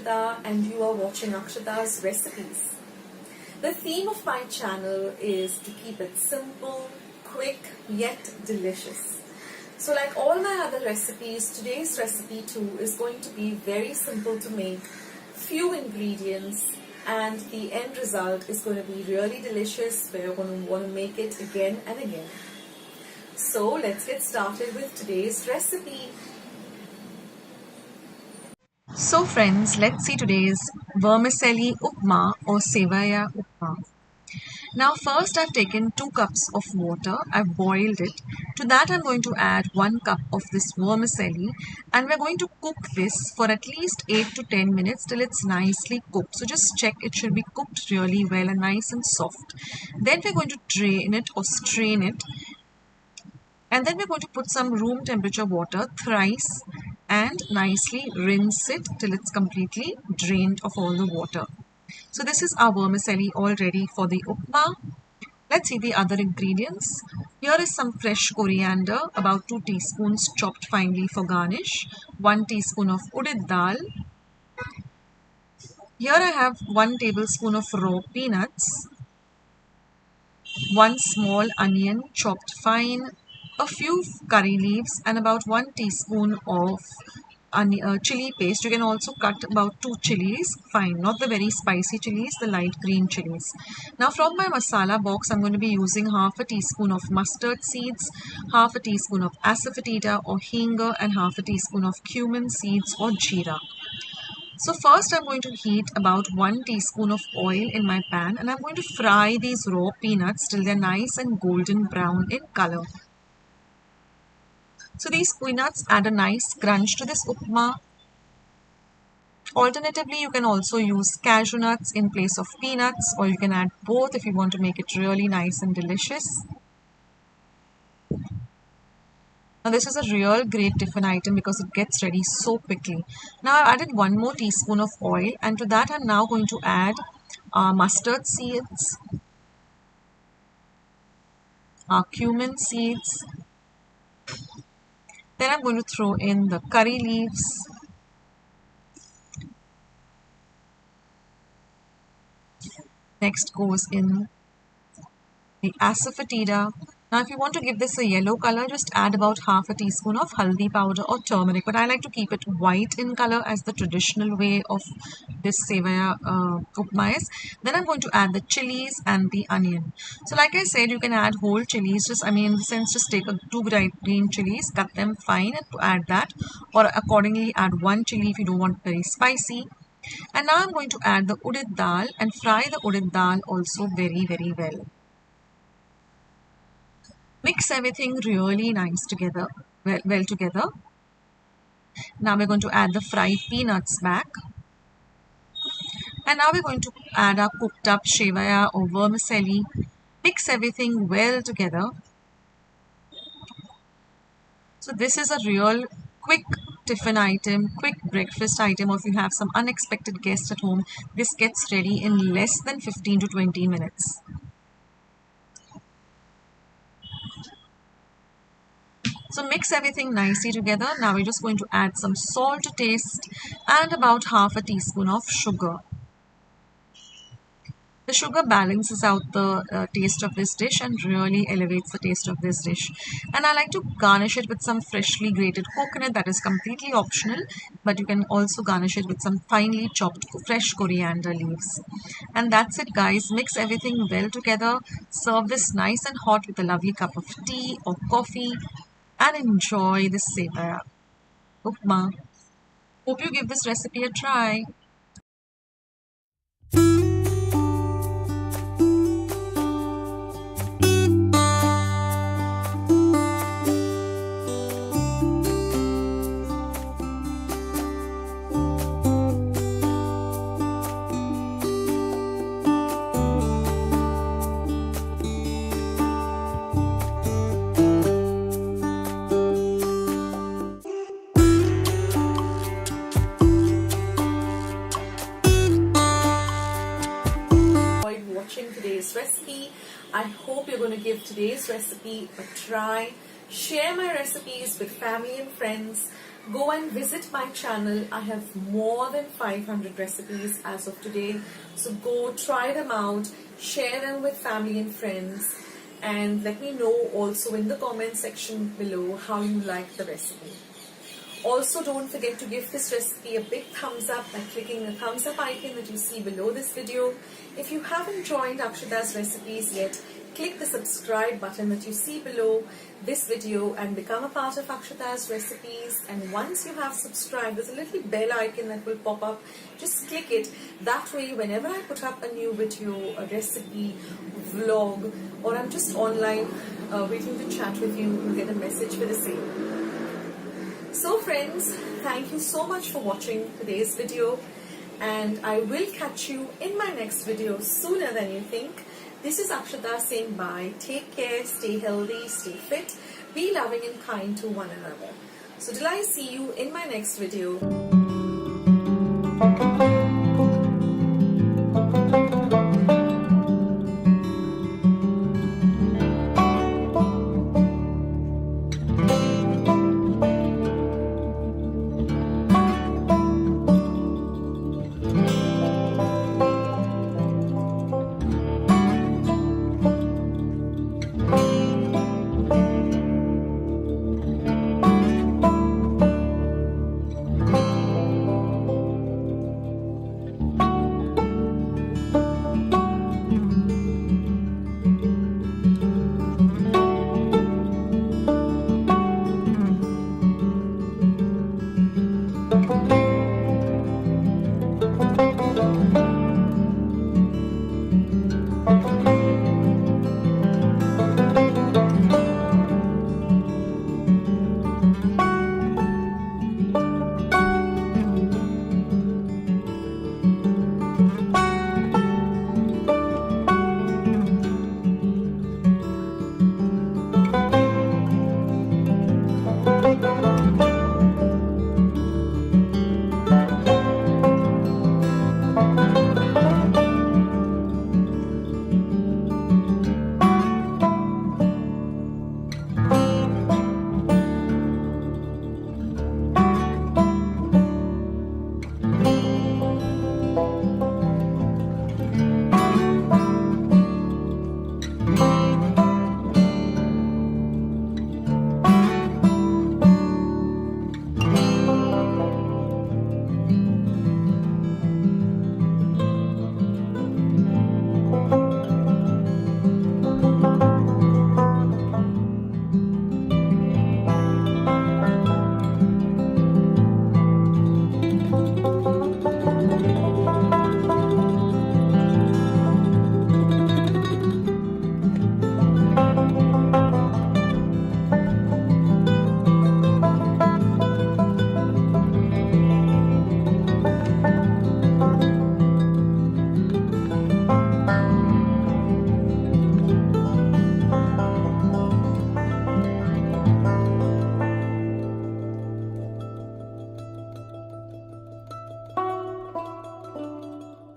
Akshata and you are watching Akshata's Recipes. The theme of my channel is to keep it simple, quick, yet delicious. So like all my other recipes, today's recipe too is going to be very simple to make, few ingredients, and the end result is going to be really delicious where you're going to want to make it again and again. So let's get started with today's recipe. So friends, let's see today's vermicelli upma or sevai upma. Now first I've taken 2 cups of water, I've boiled it. To that I'm going to add 1 cup of this vermicelli and we're going to cook this for at least 8 to 10 minutes till it's nicely cooked. So just check it should be cooked really well and nice and soft. Then we're going to drain it or strain it. And then we're going to put some room temperature water thrice and nicely rinse it till it's completely drained of all the water. So this is our vermicelli all ready for the upma. Let's see the other ingredients. Here is some fresh coriander, about 2 teaspoons chopped finely for garnish, 1 teaspoon of udit dal. Here I have 1 tablespoon of raw peanuts, 1 small onion chopped fine, a few curry leaves and about 1 teaspoon of chili paste. You can also cut about 2 chilies, fine, not the very spicy chilies, the light green chilies. Now from my masala box, I'm going to be using half a teaspoon of mustard seeds, half a teaspoon of asafoetida or hinga and half a teaspoon of cumin seeds or jeera. So first I'm going to heat about 1 teaspoon of oil in my pan and I'm going to fry these raw peanuts till they're nice and golden brown in color. So these peanuts add a nice crunch to this upma. Alternatively, you can also use cashew nuts in place of peanuts, or you can add both if you want to make it really nice and delicious. Now this is a real great tiffin item because it gets ready so quickly. Now I've added 1 more teaspoon of oil and to that I'm now going to add mustard seeds, cumin seeds. Then I'm going to throw in the curry leaves. Next goes in the asafoetida. Now if you want to give this a yellow color, just add about half a teaspoon of haldi powder or turmeric. But I like to keep it white in color as the traditional way of this sevai upma is. Then I'm going to add the chilies and the onion. So like I said, you can add whole chilies. In the sense, just take 2 green chilies, cut them fine and add that. Or accordingly add 1 chili if you don't want very spicy. And now I'm going to add the udit dal and fry the udit dal also very well. Mix everything really nice together, well together. Now we're going to add the fried peanuts back. And now we're going to add our cooked up sevai or vermicelli. Mix everything well together. So this is a real quick tiffin item, quick breakfast item, or if you have some unexpected guests at home, this gets ready in less than 15 to 20 minutes. So mix everything nicely together. Now we're just going to add some salt to taste and about half a teaspoon of sugar. The sugar balances out the taste of this dish and really elevates the taste of this dish. And I like to garnish it with some freshly grated coconut. That is completely optional, but you can also garnish it with some finely chopped fresh coriander leaves. And that's it guys. Mix everything well together. Serve this nice and hot with a lovely cup of tea or coffee and enjoy this sevai upma. Hope you give this recipe a try. Today's recipe. I hope you're going to give today's recipe a try. share my recipes with family and friends. Go and visit my channel. I have more than 500 recipes as of today. So go try them out, share them with family and friends, and let me know also in the comment section below how you like the recipe. Also, don't forget to give this recipe a big thumbs up by clicking the thumbs up icon that you see below this video. If you haven't joined Akshata's Recipes yet, click the subscribe button that you see below this video and become a part of Akshata's Recipes. And once you have subscribed, there's a little bell icon that will pop up. Just click it. That way, whenever I put up a new video, a recipe, vlog, or I'm just online waiting to chat with you, you'll get a message for the same. So friends, thank you so much for watching today's video, and I will catch you in my next video sooner than you think. This is Akshata saying bye. Take care, stay healthy, stay fit, be loving and kind to one another. So till I see you in my next video.